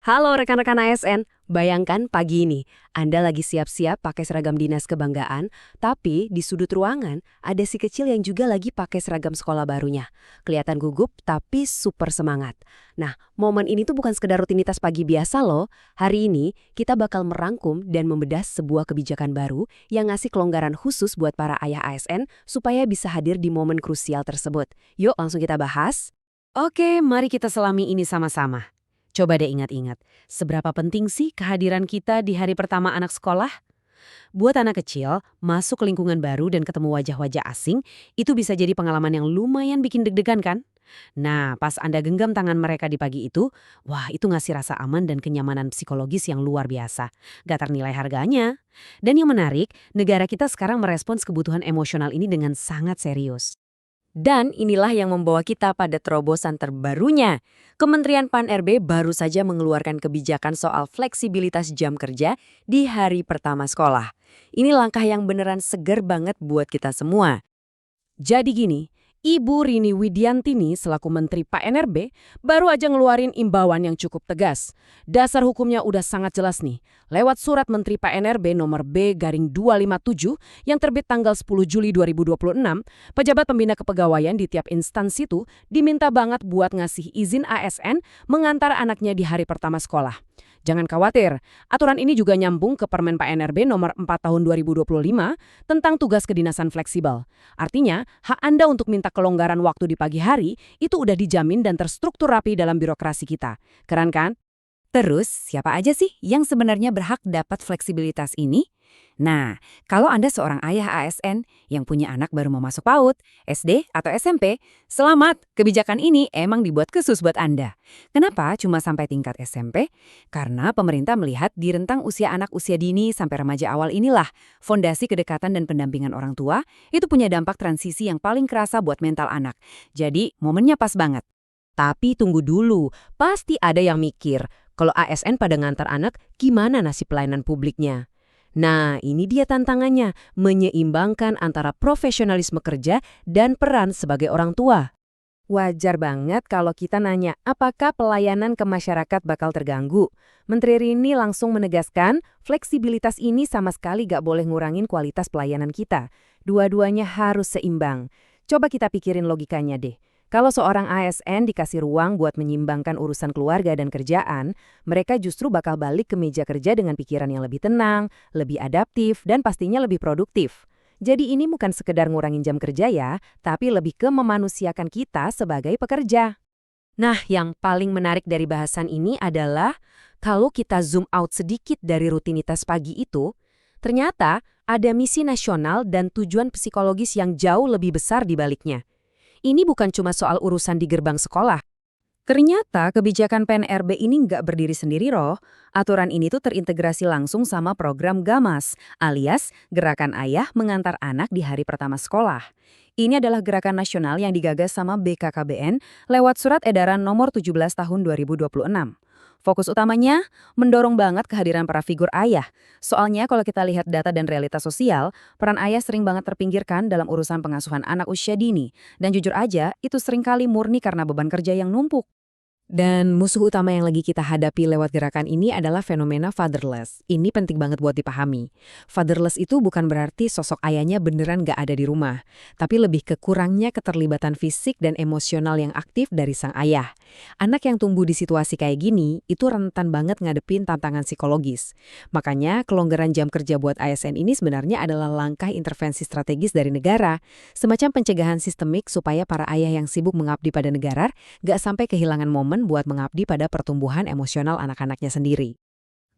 Halo rekan-rekan ASN, bayangkan pagi ini Anda lagi siap-siap pakai seragam dinas kebanggaan, tapi di sudut ruangan ada si kecil yang juga lagi pakai seragam sekolah barunya. Kelihatan gugup tapi super semangat. Nah, momen ini tuh bukan sekedar rutinitas pagi biasa loh. Hari ini kita bakal merangkum dan membedah sebuah kebijakan baru yang ngasih kelonggaran khusus buat para ayah ASN supaya bisa hadir di momen krusial tersebut. Yuk langsung kita bahas. Oke, mari kita selami ini sama-sama. Coba deh ingat-ingat, seberapa penting sih kehadiran kita di hari pertama anak sekolah? Buat anak kecil, masuk ke lingkungan baru dan ketemu wajah-wajah asing, itu bisa jadi pengalaman yang lumayan bikin deg-degan kan? Nah, pas Anda genggam tangan mereka di pagi itu, wah itu ngasih rasa aman dan kenyamanan psikologis yang luar biasa. Gak ternilai harganya. Dan yang menarik, negara kita sekarang merespons kebutuhan emosional ini dengan sangat serius. Dan inilah yang membawa kita pada terobosan terbarunya. Kementerian Pan-RB baru saja mengeluarkan kebijakan soal fleksibilitas jam kerja di hari pertama sekolah. Ini langkah yang beneran seger banget buat kita semua. Jadi gini, Ibu Rini Widiantini selaku Menteri PNRB baru aja ngeluarin imbauan yang cukup tegas. Dasar hukumnya udah sangat jelas nih. Lewat surat Menteri PNRB nomor B-257 yang terbit tanggal 10 Juli 2026, pejabat pembina kepegawaian di tiap instansi itu diminta banget buat ngasih izin ASN mengantar anaknya di hari pertama sekolah. Jangan khawatir, aturan ini juga nyambung ke Permen PNRB nomor 4 tahun 2025 tentang tugas kedinasan fleksibel. Artinya, hak Anda untuk minta kelonggaran waktu di pagi hari itu udah dijamin dan terstruktur rapi dalam birokrasi kita. Keren kan? Terus, siapa aja sih yang sebenarnya berhak dapat fleksibilitas ini? Nah, kalau Anda seorang ayah ASN yang punya anak baru mau masuk PAUD, SD, atau SMP, selamat, kebijakan ini emang dibuat khusus buat Anda. Kenapa cuma sampai tingkat SMP? Karena pemerintah melihat di rentang usia anak usia dini sampai remaja awal inilah, fondasi kedekatan dan pendampingan orang tua itu punya dampak transisi yang paling kerasa buat mental anak. Jadi, momennya pas banget. Tapi tunggu dulu, pasti ada yang mikir, kalau ASN pada ngantar anak, gimana nasib pelayanan publiknya? Nah, ini dia tantangannya, menyeimbangkan antara profesionalisme kerja dan peran sebagai orang tua. Wajar banget kalau kita nanya, apakah pelayanan ke masyarakat bakal terganggu? Menteri Rini langsung menegaskan, fleksibilitas ini sama sekali gak boleh ngurangin kualitas pelayanan kita. Dua-duanya harus seimbang. Coba kita pikirin logikanya deh. Kalau seorang ASN dikasih ruang buat menyimbangkan urusan keluarga dan kerjaan, mereka justru bakal balik ke meja kerja dengan pikiran yang lebih tenang, lebih adaptif, dan pastinya lebih produktif. Jadi ini bukan sekedar ngurangin jam kerja ya, tapi lebih ke memanusiakan kita sebagai pekerja. Nah, yang paling menarik dari bahasan ini adalah kalau kita zoom out sedikit dari rutinitas pagi itu, ternyata ada misi nasional dan tujuan psikologis yang jauh lebih besar di baliknya. Ini bukan cuma soal urusan di gerbang sekolah. Ternyata kebijakan PNRB ini nggak berdiri sendiri loh. Aturan ini tuh terintegrasi langsung sama program GAMAS, alias Gerakan Ayah Mengantar Anak di Hari Pertama Sekolah. Ini adalah gerakan nasional yang digagas sama BKKBN lewat Surat Edaran Nomor 17 Tahun 2026. Fokus utamanya mendorong banget kehadiran para figur ayah. Soalnya kalau kita lihat data dan realitas sosial, peran ayah sering banget terpinggirkan dalam urusan pengasuhan anak usia dini. Dan jujur aja, itu seringkali murni karena beban kerja yang numpuk. Dan musuh utama yang lagi kita hadapi lewat gerakan ini adalah fenomena fatherless. Ini penting banget buat dipahami. Fatherless itu bukan berarti sosok ayahnya beneran gak ada di rumah, tapi lebih ke kurangnya keterlibatan fisik dan emosional yang aktif dari sang ayah. Anak yang tumbuh di situasi kayak gini, itu rentan banget ngadepin tantangan psikologis. Makanya, kelonggaran jam kerja buat ASN ini sebenarnya adalah langkah intervensi strategis dari negara, semacam pencegahan sistemik supaya para ayah yang sibuk mengabdi pada negara gak sampai kehilangan momen buat mengabdi pada pertumbuhan emosional anak-anaknya sendiri.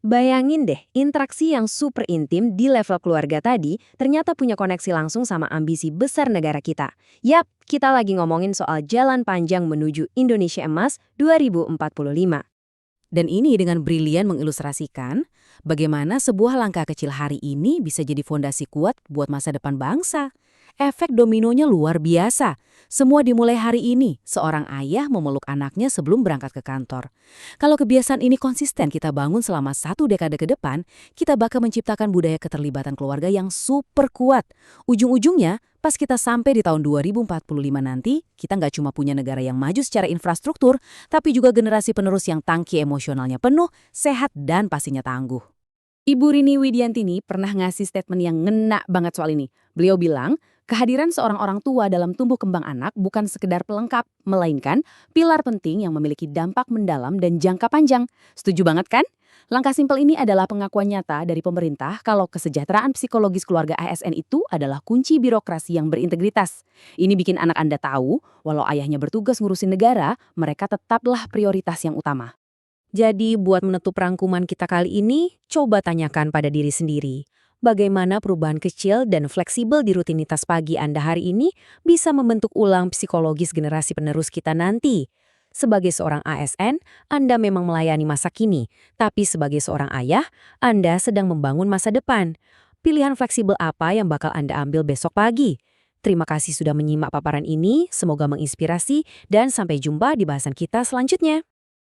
Bayangin deh, interaksi yang super intim di level keluarga tadi ternyata punya koneksi langsung sama ambisi besar negara kita. Yap, kita lagi ngomongin soal jalan panjang menuju Indonesia Emas 2045. Dan ini dengan brilian mengilustrasikan bagaimana sebuah langkah kecil hari ini bisa jadi fondasi kuat buat masa depan bangsa. Efek dominonya luar biasa. Semua dimulai hari ini, seorang ayah memeluk anaknya sebelum berangkat ke kantor. Kalau kebiasaan ini konsisten kita bangun selama 1 dekade ke depan, kita bakal menciptakan budaya keterlibatan keluarga yang super kuat. Ujung-ujungnya, pas kita sampai di tahun 2045 nanti, kita nggak cuma punya negara yang maju secara infrastruktur, tapi juga generasi penerus yang tangki emosionalnya penuh, sehat, dan pastinya tangguh. Ibu Rini Widiantini pernah ngasih statement yang ngena banget soal ini. Beliau bilang, kehadiran seorang orang tua dalam tumbuh kembang anak bukan sekedar pelengkap, melainkan pilar penting yang memiliki dampak mendalam dan jangka panjang. Setuju banget kan? Langkah simpel ini adalah pengakuan nyata dari pemerintah kalau kesejahteraan psikologis keluarga ASN itu adalah kunci birokrasi yang berintegritas. Ini bikin anak Anda tahu, walau ayahnya bertugas ngurusin negara, mereka tetaplah prioritas yang utama. Jadi buat menutup rangkuman kita kali ini, coba tanyakan pada diri sendiri. Bagaimana perubahan kecil dan fleksibel di rutinitas pagi Anda hari ini bisa membentuk ulang psikologis generasi penerus kita nanti? Sebagai seorang ASN, Anda memang melayani masa kini, tapi sebagai seorang ayah, Anda sedang membangun masa depan. Pilihan fleksibel apa yang bakal Anda ambil besok pagi? Terima kasih sudah menyimak paparan ini, semoga menginspirasi, dan sampai jumpa di bahasan kita selanjutnya.